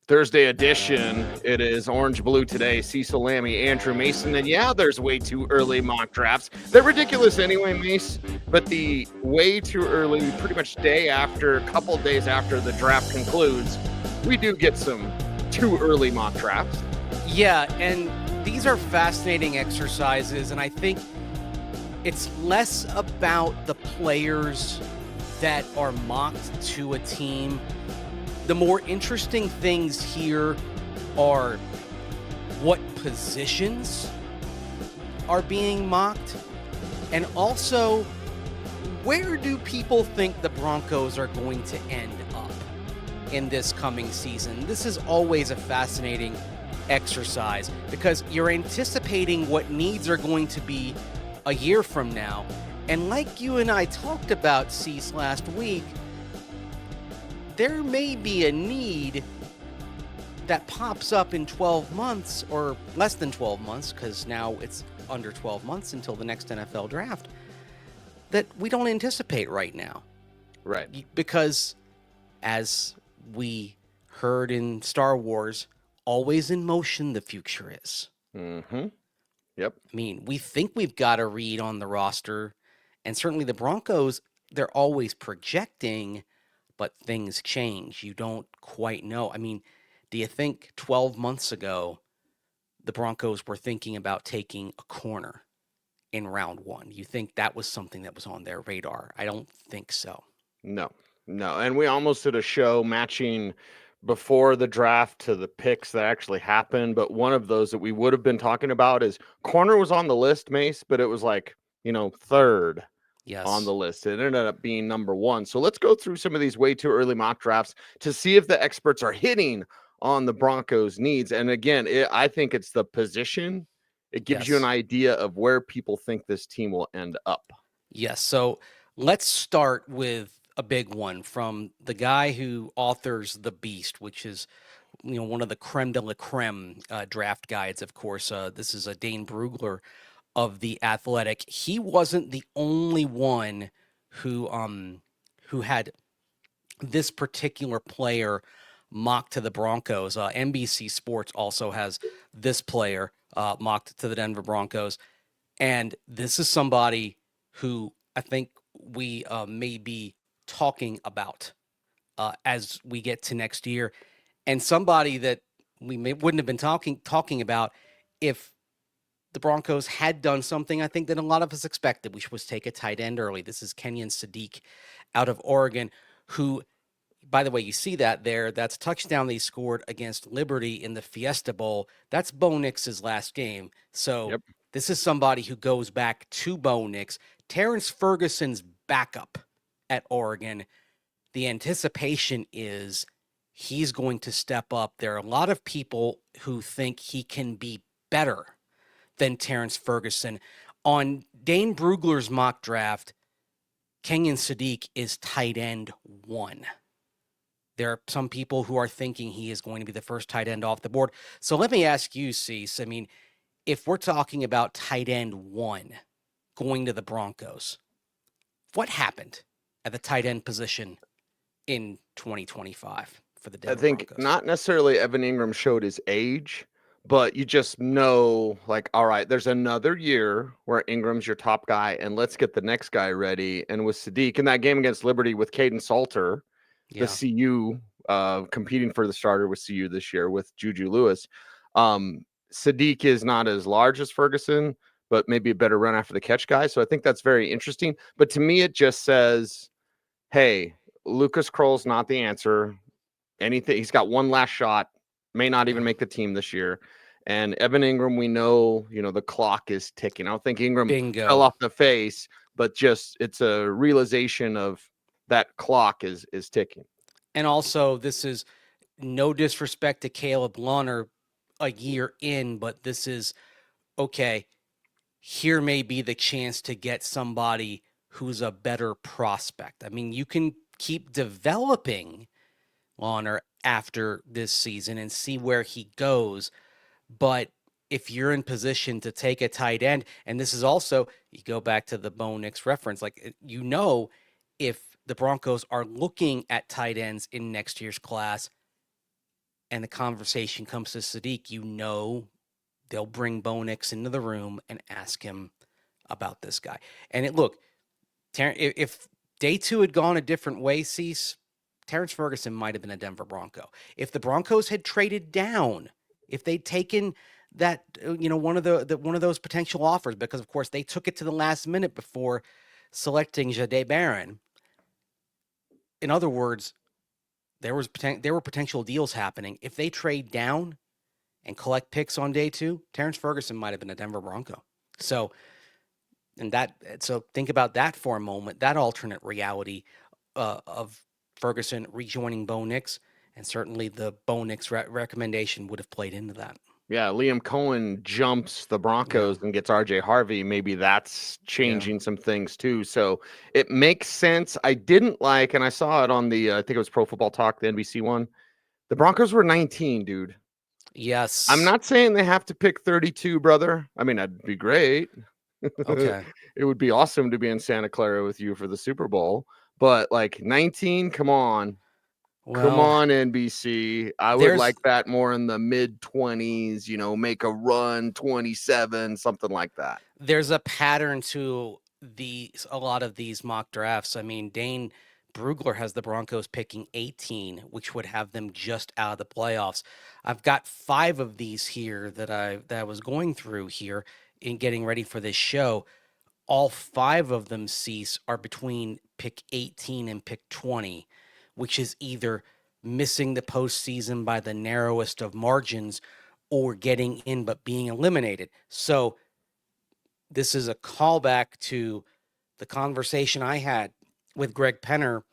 Thursday edition. It is orange blue today. Cecil, Lammey, Andrew, Mason, and yeah, there's way too early mock drafts. They're ridiculous anyway, Mace. But the way too early, pretty much day after, a couple days after the draft concludes, we do get some too early mock drafts. Yeah, and these are fascinating exercises, and I think it's less about the players that are mocked to a team. The more interesting things here are what positions are being mocked, and also where do people think the Broncos are going to end up in this coming season. This is always a fascinating exercise because you're anticipating what needs are going to be a year from now. And like you and I talked about, Cease, last week, there may be a need that pops up in 12 months or less than 12 months, because now it's under 12 months until the next NFL draft, that we don't anticipate right now. Right. Because as we heard in Star Wars, always in motion the future is. Mm-hmm. Yep. I mean, we think we've got a read on the roster, and certainly the Broncos, they're always projecting, but things change. You don't quite know. I mean, do you think 12 months ago the Broncos were thinking about taking a corner in round one? You think that was something that was on their radar? I don't think so. No. And we almost did a show matching before the draft to the picks that actually happened. But one of those that we would have been talking about is corner was on the list, Mace, but it was like, third. Yes. On the list. It ended up being number one. So let's go through some of these way too early mock drafts to see if the experts are hitting on the Broncos' needs. And again, I think it's the position. It gives you an idea of where people think this team will end up. Yes. So let's start with a big one from the guy who authors The Beast, which is one of the creme de la creme draft guides. Of course, this is a Dane Brugler of The Athletic. He wasn't the only one who had this particular player mocked to the Broncos. NBC Sports also has this player mocked to the Denver Broncos. And this is somebody who I think we may be talking about as we get to next year, and somebody that we wouldn't have been talking about if the Broncos had done something I think that a lot of us expected, which was take a tight end early. This is Kenyon Sadiq out of Oregon, who, by the way, you see that there. That's a touchdown they scored against Liberty in the Fiesta Bowl. That's Bo Nix's last game. So This is somebody who goes back to Bo Nix. Terrence Ferguson's backup at Oregon. The anticipation is he's going to step up. There are a lot of people who think he can be better than Terrence Ferguson. On Dane Brugler's mock draft, Kenyon Sadiq is tight end 1. There are some people who are thinking he is going to be the first tight end off the board. So let me ask you, Cease, I mean, if we're talking about tight end 1 going to the Broncos, what happened at the tight end position in 2025 for the Denver Broncos? I think not necessarily Evan Ingram showed his age, but you just know, like, all right, there's another year where Ingram's your top guy, and let's get the next guy ready. And with Sadiq in that game against Liberty with Caden Salter, the CU competing for the starter with CU this year with Juju Lewis, Sadiq is not as large as Ferguson, but maybe a better run after the catch guy. So I think that's very interesting. But to me, it just says, hey, Lucas Kroll's not the answer. Anything, he's got one last shot, may not even make the team this year. And Evan Ingram, we know, the clock is ticking. I don't think Ingram fell off the face, but just it's a realization of that clock is ticking. And also, this is no disrespect to Caleb Lawner a year in, but this is, okay, here may be the chance to get somebody who's a better prospect. I mean, you can keep developing Lawner after this season and see where he goes, but if you're in position to take a tight end, and this is also, you go back to the Bo Nix reference, like, if the Broncos are looking at tight ends in next year's class, and the conversation comes to Sadiq, they'll bring Bo Nix into the room and ask him about this guy. And look, if day two had gone a different way, Cease, Terrence Ferguson might have been a Denver Bronco. If the Broncos had traded down, if they'd taken that, one of one of those potential offers, because of course they took it to the last minute before selecting Jade Barron. In other words, there were potential deals happening. If they trade down and collect picks on day two, Terrence Ferguson might have been a Denver Bronco. So think about that for a moment, that alternate reality of Ferguson rejoining Bo Nix, and certainly the Bo Nix recommendation would have played into that. Yeah, Liam Cohen jumps the Yeah, Broncos and gets RJ Harvey. Maybe that's yeah, changing some things too. So it makes sense. I didn't like, and I saw it on the, I think it was Pro Football Talk, the NBC one. The Broncos were 19, dude. I'm yes, not saying they have to pick 32, brother. I mean, that'd be great. okay. It would be awesome to be in Santa Clara with you for the Super Bowl. But like 19, come on. Come Well, on, NBC. I would there's like that more in the mid 20s, make a run 27, something like that. there's a pattern to a lot of these mock drafts. I mean, Dane Brugler has the Broncos picking 18, which would have them just out of the playoffs. I've got 5 of these here that I was going through here in getting ready for this show. All 5 of them, Cease, are between pick 18 and pick 20, which is either missing the postseason by the narrowest of margins or getting in but being eliminated. So this is a callback to the conversation I had with Greg Penner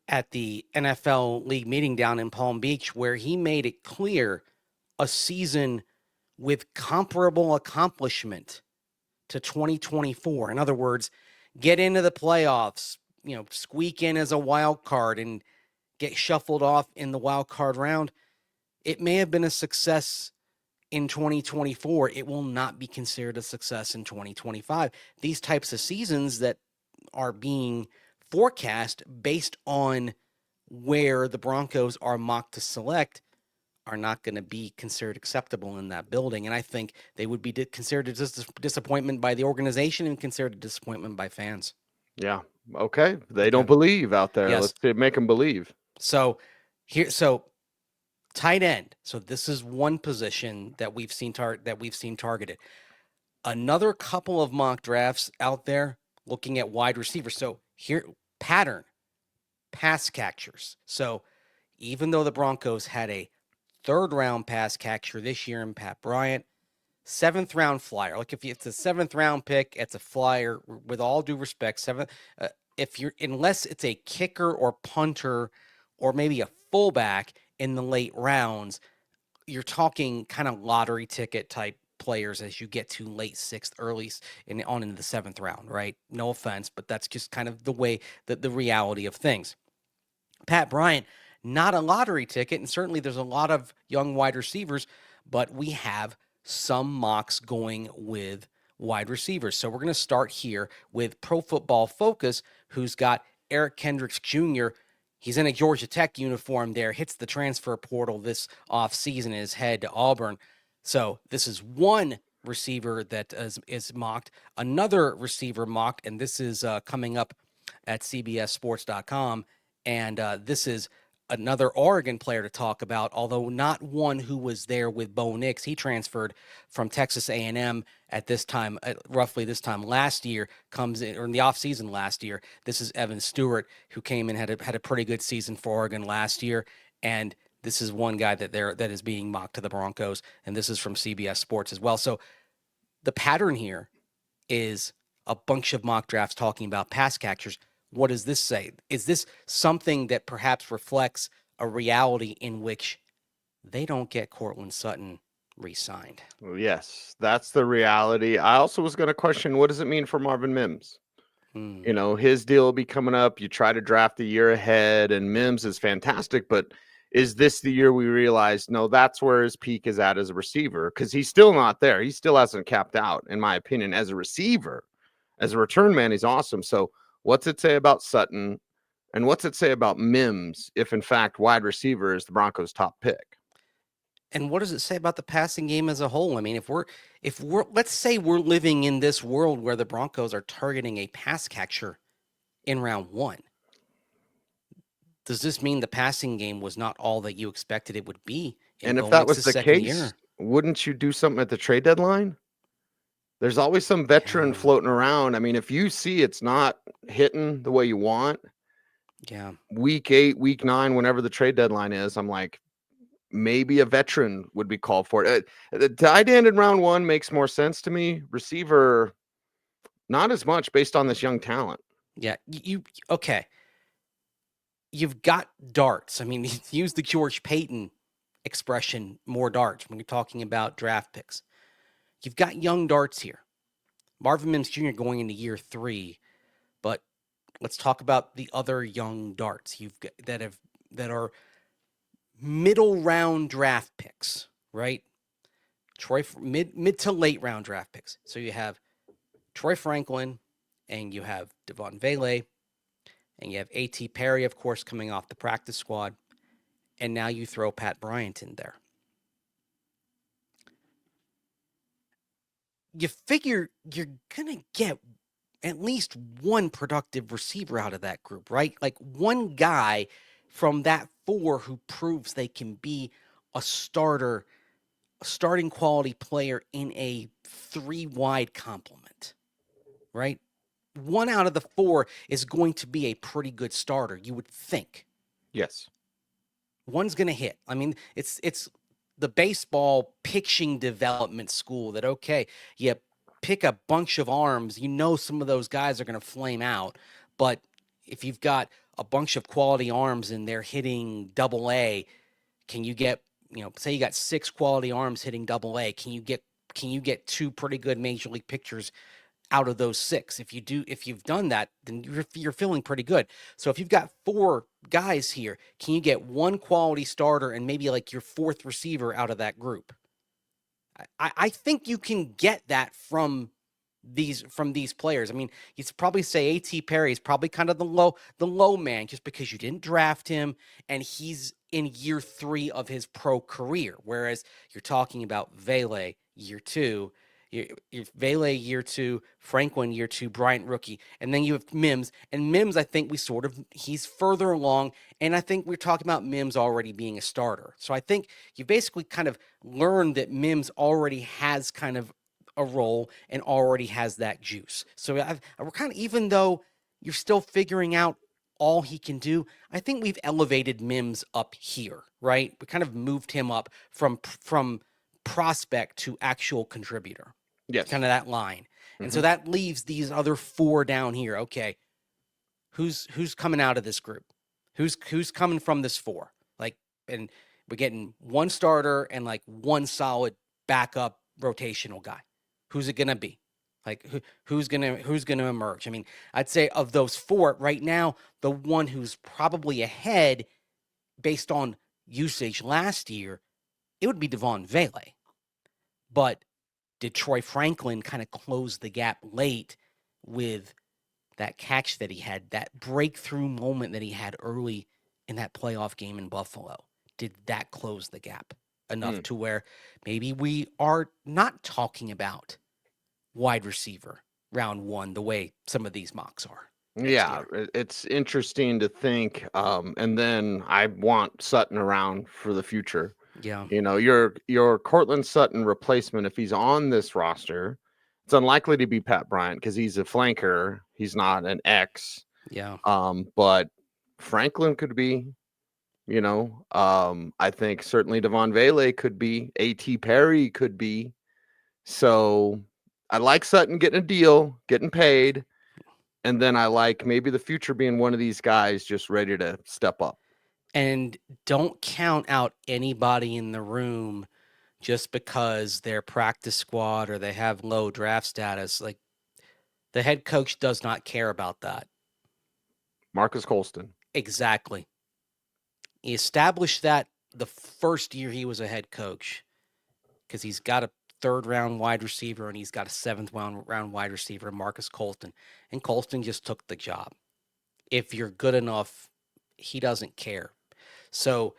at the NFL league meeting down in Palm Beach, where he made it clear a season with comparable accomplishment to 2024. In other words, get into the playoffs, squeak in as a wild card and get shuffled off in the wild card round. It may have been a success in 2024. It will not be considered a success in 2025. These types of seasons that are being forecast based on where the Broncos are mocked to select are not going to be considered acceptable in that building. And I think they would be considered a disappointment by the organization and considered a disappointment by fans. Yeah. Okay. They don't Okay. believe out there. Yes. Let's make them believe. So tight end. So this is one position that we've seen targeted. Another couple of mock drafts out there looking at wide receivers. So here, pattern, pass catchers. So even though the Broncos had a 3rd round pass catcher this year in Pat Bryant, 7th round flyer. Like if it's a 7th round pick, it's a flyer. With all due respect, unless it's a kicker or punter or maybe a fullback in the late rounds, you're talking kind of lottery ticket type players as you get to late 6th, early on into the 7th round, right? No offense, but that's just kind of the way that the reality of things. Pat Bryant, not a lottery ticket, and certainly there's a lot of young wide receivers, but we have some mocks going with wide receivers. So we're going to start here with Pro Football Focus, who's got Eric Kendricks Jr. He's in a Georgia Tech uniform there, hits the transfer portal this offseason, is head to Auburn. So this is one receiver that is mocked. Another receiver mocked, and this is coming up at CBSSports.com. And this is another Oregon player to talk about, although not one who was there with Bo Nix. He transferred from Texas A&M at this time, roughly this time last year, comes in, or in the offseason last year. This is Evan Stewart, who came in, had a pretty good season for Oregon last year. And this is one guy that is being mocked to the Broncos, and this is from CBS Sports as well. So the pattern here is a bunch of mock drafts talking about pass catchers. What does this say? Is this something that perhaps reflects a reality in which they don't get Cortland Sutton re-signed? Yes, that's the reality. I also was going to question, what does it mean for Marvin Mims? His deal will be coming up. You try to draft a year ahead, and Mims is fantastic, but is this the year we realize, no, that's where his peak is at as a receiver? Because he's still not there. He still hasn't capped out, in my opinion, as a receiver. As a return man, he's awesome. So what's it say about Sutton? And what's it say about Mims if, in fact, wide receiver is the Broncos' top pick? And what does it say about the passing game as a whole? I mean, if we're let's say we're living in this world where the Broncos are targeting a pass catcher in round 1. Does this mean the passing game was not all that you expected it would be in And if Bo that was Nix's the second case, year? wouldn't you do something at the trade deadline? There's always some veteran Yeah. floating around. I mean, if you see it's not hitting the way you want, Yeah. week 8, week 9, whenever the trade deadline is, I'm like, maybe a veteran would be called for it. The tight end in round 1 makes more sense to me. Receiver, not as much based on this young talent. Yeah. Okay. You've got darts. I mean, use the George Payton expression, more darts, when you're talking about draft picks. You've got young darts here. Marvin Mims Jr. going into year 3, but let's talk about the other young darts you've got that are middle round draft picks, right? Mid to late round draft picks. So you have Troy Franklin, and you have Devon Vele, and you have A.T. Perry, of course, coming off the practice squad, and now you throw Pat Bryant in there. You figure you're gonna get at least one productive receiver out of that group, right? Like one guy from that 4 who proves they can be a starter, a starting quality player in a 3 wide complement, right? One out of the 4 is going to be a pretty good starter, you would think. Yes. One's going to hit. I mean, it's the baseball pitching development school that, okay, you pick a bunch of arms, you know some of those guys are going to flame out, but if you've got a bunch of quality arms and they're hitting double A, can you get, say you got 6 quality arms hitting double A, can you get 2 pretty good major league pitchers out of those 6? If you've done that, then you're feeling pretty good. So if you've got 4 guys here, can you get one quality starter and maybe like your 4th receiver out of that group? I think you can get that from these players. I mean, you'd probably say A.T. Perry is probably kind of the low man just because you didn't draft him and he's in year 3 of his pro career. Whereas you're talking about Vele year 2, Vele year 2, Franklin year 2, Bryant rookie, and then you have Mims. And Mims, I think he's further along, and I think we're talking about Mims already being a starter. So I think you basically kind of learned that Mims already has kind of a role and already has that juice. So we're kind of, even though you're still figuring out all he can do, I think we've elevated Mims up here, right? We kind of moved him up from prospect to actual contributor, Yes. kind of that line. And so Hmm. that leaves these other 4 down here. Okay, who's coming out of this group? Who's coming from this 4? Like, and we're getting one starter and like one solid backup rotational guy. Who's it gonna be? Like who's gonna emerge? I mean, I'd say of those 4 right now, the one who's probably ahead based on usage last year, it would be Devon Vele. But did Troy Franklin kind of close the gap late with that catch that he had, that breakthrough moment that he had early in that playoff game in Buffalo? Did that close the gap enough Mm. to where maybe we are not talking about wide receiver round 1 the way some of these mocks are next Yeah, year? it's interesting to think. And then I want Sutton around for the future. Yeah, Your Cortland Sutton replacement, if he's on this roster, it's unlikely to be Pat Bryant because he's a flanker. He's not an X. yeah. But Franklin could be, I think certainly Devon Vele could be, A.T. Perry could be. So I like Sutton getting a deal, getting paid. And then I like maybe the future being one of these guys just ready to step up. And don't count out anybody in the room just because they're practice squad or they have low draft status. Like, the head coach does not care about that. Marcus Colston. Exactly. He established that the first year he was a head coach because he's got a 3rd round wide receiver and he's got a 7th round wide receiver, Marcus Colston. And Colston just took the job. If you're good enough, he doesn't care. So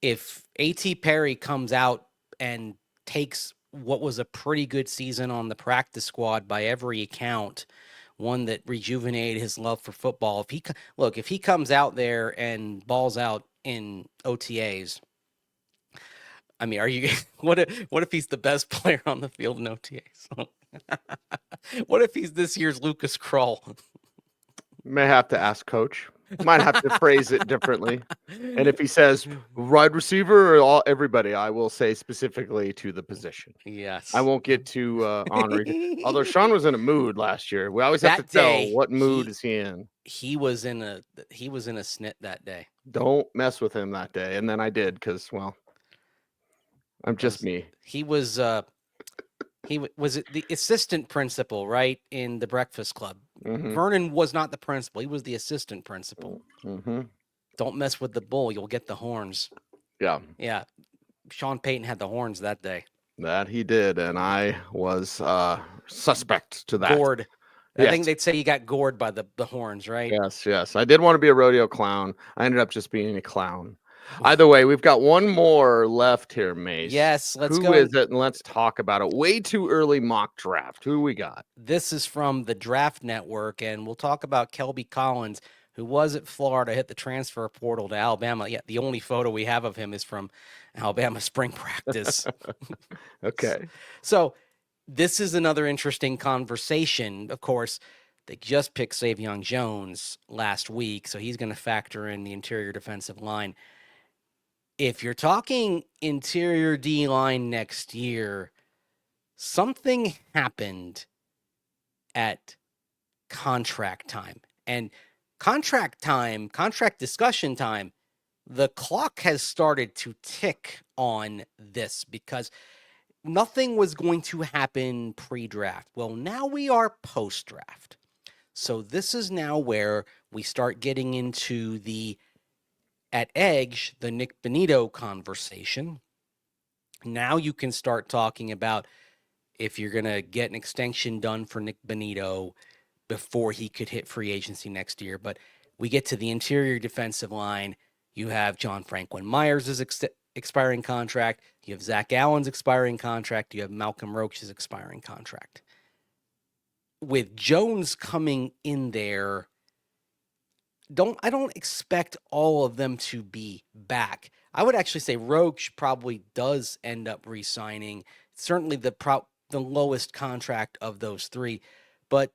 if A.T. Perry comes out and takes what was a pretty good season on the practice squad by every account, one that rejuvenated his love for football. If he comes out there and balls out in OTAs, I mean, are you what if he's the best player on the field in OTAs? What if he's this year's Lucas Krull? May have to ask coach. Might have to phrase it differently. And if he says wide receiver or everybody, I will say specifically to the position. Yes. I won't get too honored. Although Sean was in a mood last year. We always have to That tell day, what mood is he in. He was in a snit that day. Don't mess with him that day. And then I did because, well, I'm just me. He was the assistant principal, right, in the Breakfast Club. Mm-hmm. Vernon was not the principal. He was the assistant principal. Mm-hmm. Don't mess with the bull. You'll get the horns. Yeah. Yeah. Sean Payton had the horns that day. That he did, and I was suspect to that. Gored. I think they'd say you got gored by the horns, right? Yes. I did want to be a rodeo clown. I ended up just being a clown. Either way, we've got one more left here, Mace. Yes, let's go. Who is it? And let's talk about it. Way too early mock draft. Who we got? This is from the Draft Network, and we'll talk about Kelby Collins, who was at Florida, hit the transfer portal to Alabama. Yeah, the only photo we have of him is from Alabama spring practice. Okay. So this is another interesting conversation. Of course, they just picked Savion Jones last week, so he's going to factor in the interior defensive line. If you're talking interior D-line next year, something happened at contract time. And contract discussion time, the clock has started to tick on this because nothing was going to happen pre-draft. Well, now we are post-draft. So this is now where we start getting into at Edge, the Nick Bonito conversation. Now you can start talking about if you're going to get an extension done for Nick Bonito before he could hit free agency next year. But we get to the interior defensive line. You have John Franklin Myers' expiring contract. You have Zach Allen's expiring contract. You have Malcolm Roach's expiring contract. With Jones coming in there, I don't expect all of them to be back. I would actually say Roach probably does end up re-signing. Certainly the lowest contract of those three. But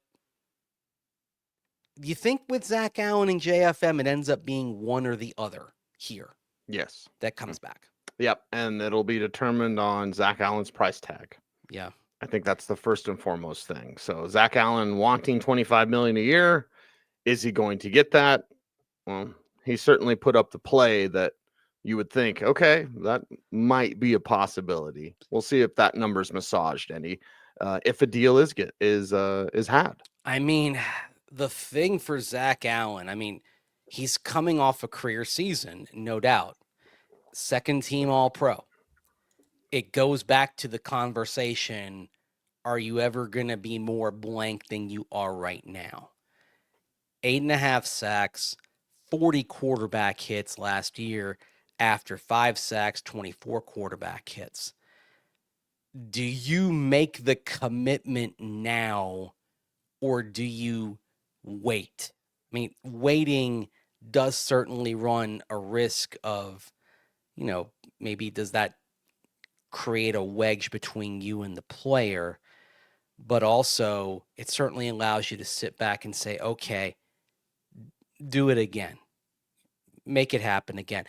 you think with Zach Allen and JFM, it ends up being one or the other here? Yes. That comes back. Yep. And it'll be determined on Zach Allen's price tag. Yeah. I think that's the first and foremost thing. So Zach Allen wanting $25 million a year. Is he going to get that? Well, he certainly put up the play that you would think, okay, that might be a possibility. We'll see if that number's massaged any, if a deal is had. I mean, the thing for Zach Allen, he's coming off a career season, no doubt. Second team All-Pro. It goes back to the conversation, are you ever going to be more blank than you are right now? 8.5 sacks, 40 quarterback hits last year after 5 sacks, 24 quarterback hits. Do you make the commitment now or do you wait? Waiting does certainly run a risk of, maybe does that create a wedge between you and the player? But also, it certainly allows you to sit back and say, okay, do it again. Make it happen again.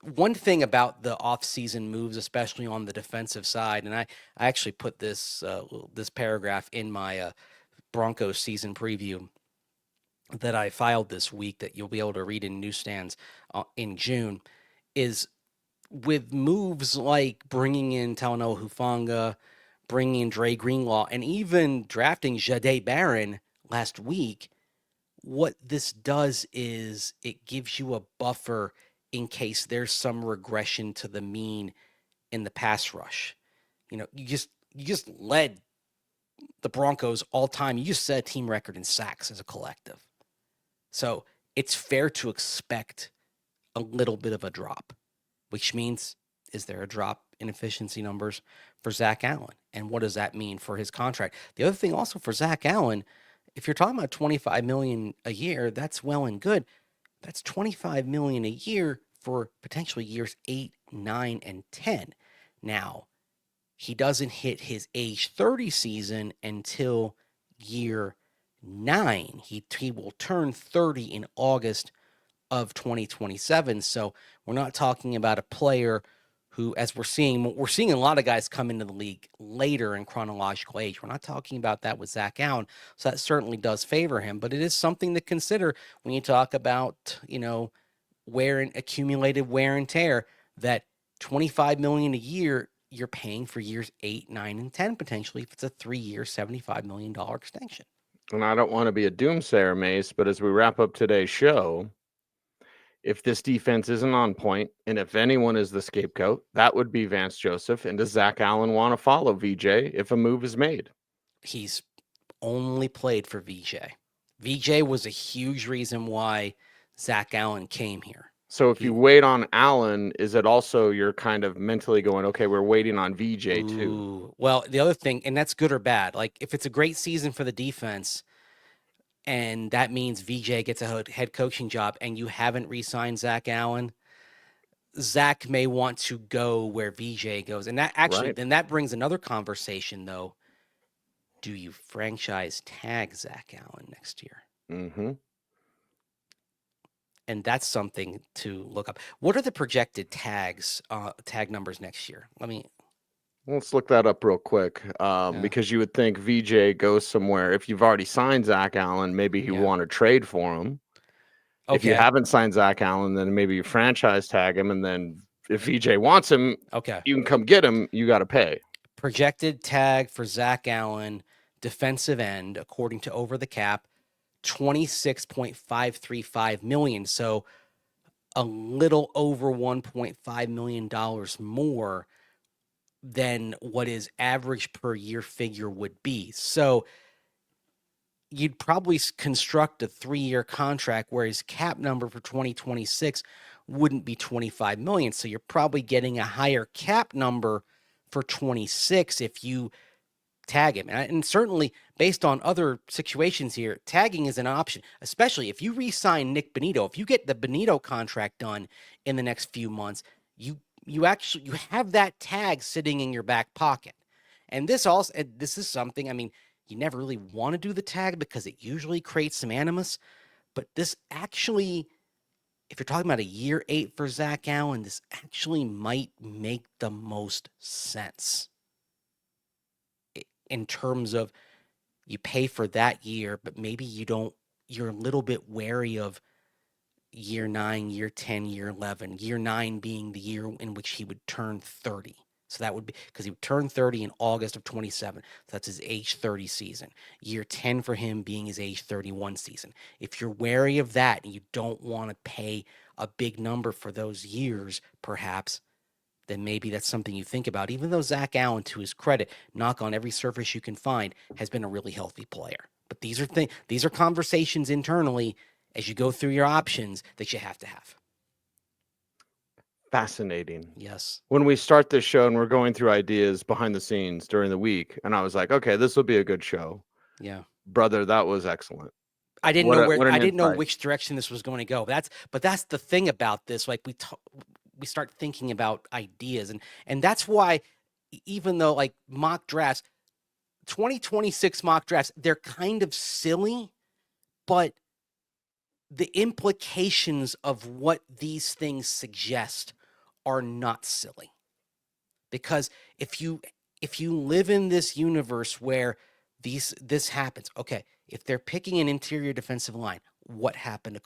One thing about the offseason moves, especially on the defensive side, and I actually put this paragraph in my Broncos season preview that I filed this week that you'll be able to read in newsstands in June, is with moves like bringing in Talanoa Hufanga, bringing in Dre Greenlaw, and even drafting Jahdae Barron last week, what this does is it gives you a buffer in case there's some regression to the mean in the pass rush. You just led the Broncos all time. You just set a team record in sacks as a collective. So it's fair to expect a little bit of a drop, which means Is there a drop in efficiency numbers for Zach Allen? And what does that mean for his contract? The other thing also for Zach Allen, if you're talking about $25 million a year, that's well and good. That's $25 million a year for potentially years 8, 9, and 10. Now, he doesn't hit his age 30 season until year 9. He will turn 30 in August of 2027. So we're not talking about a player who, as we're seeing a lot of guys come into the league later in chronological age. We're not talking about that with Zach Allen. So that certainly does favor him, but it is something to consider when you talk about, accumulated wear and tear, that $25 million a year you're paying for years 8, 9, and 10 potentially if it's a 3-year, $75 million extension. And I don't want to be a doomsayer, Mace, but as we wrap up today's show, if this defense isn't on point, and if anyone is the scapegoat, that would be Vance Joseph. And does Zach Allen want to follow VJ if a move is made? He's only played for VJ. VJ was a huge reason why Zach Allen came here. So if you wait on Allen, is it also you're kind of mentally going, okay, we're waiting on VJ too? Well, the other thing, and that's good or bad, like if it's a great season for the defense and that means VJ gets a head coaching job and you haven't re-signed Zach Allen, Zach may want to go where VJ goes. And that actually, then that brings another conversation though. Do you franchise tag Zach Allen next year? Mm-hmm. And that's something to look up. What are the projected tag numbers next year? Let's look that up real quick, because you would think VJ goes somewhere. If you've already signed Zach Allen, maybe you want to trade for him. Okay. If you haven't signed Zach Allen, then maybe you franchise tag him, and then if VJ wants him, you can come get him. You got to pay. Projected tag for Zach Allen, defensive end, according to Over the Cap, $26.535 million. So a little over $1.5 million more than what his average per year figure would be. So you'd probably construct a 3-year contract where his cap number for 2026 wouldn't be $25 million. So you're probably getting a higher cap number for 26 if you tag him. And certainly based on other situations here, tagging is an option, especially if you re-sign Nick Bonito. If you get the Bonito contract done in the next few months, you have that tag sitting in your back pocket. And this is something, you never really want to do the tag because it usually creates some animus, but this actually, if you're talking about a year 8 for Zach Allen, this actually might make the most sense in terms of you pay for that year, but maybe you're a little bit wary of year 9, year 10, year 11, year 9 being the year in which he would turn 30. So that would be because he would turn 30 in August of 27. So that's his age 30 season. Year 10 for him being his age 31 season. If you're wary of that and you don't want to pay a big number for those years, perhaps, then maybe that's something you think about. Even though Zach Allen, to his credit, knock on every surface you can find, has been a really healthy player. But these are conversations internally as you go through your options that you have to have. Fascinating. Yes. When we start this show and we're going through ideas behind the scenes during the week, and I was like, okay, this will be a good show. Yeah. Brother, that was excellent. I didn't know which direction this was going to go. But that's the thing about this. Like we start thinking about ideas, and that's why, even though like mock drafts, 2026 mock drafts, they're kind of silly, but the implications of what these things suggest are not silly. Because if you live in this universe where this happens, okay, if they're picking an interior defensive line, what happened to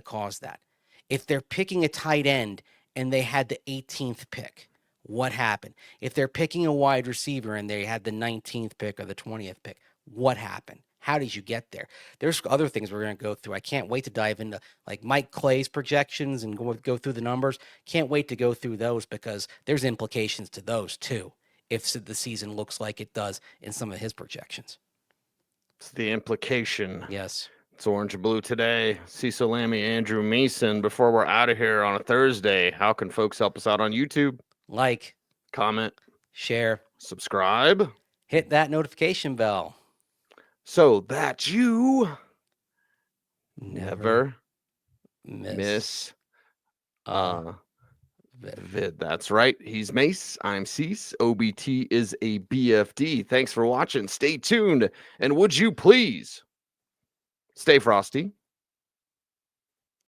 cause that? If they're picking a tight end and they had the 18th pick, what happened? If they're picking a wide receiver and they had the 19th pick or the 20th pick, what happened? How did you get there? There's other things we're going to go through. I can't wait to dive into like Mike Clay's projections and go through the numbers. Can't wait to go through those because there's implications to those too, if the season looks like it does in some of his projections. It's the implication. Yes. It's orange and blue today. Cecil, Lammey, Andrew Mason. Before we're out of here on a Thursday, how can folks help us out on YouTube? Like, Comment, share, subscribe, hit that notification bell. so that you Never never miss a vid. That's right. He's Mace. I'm Cease. OBT is a BFD. Thanks for watching. Stay tuned. And would you please stay frosty,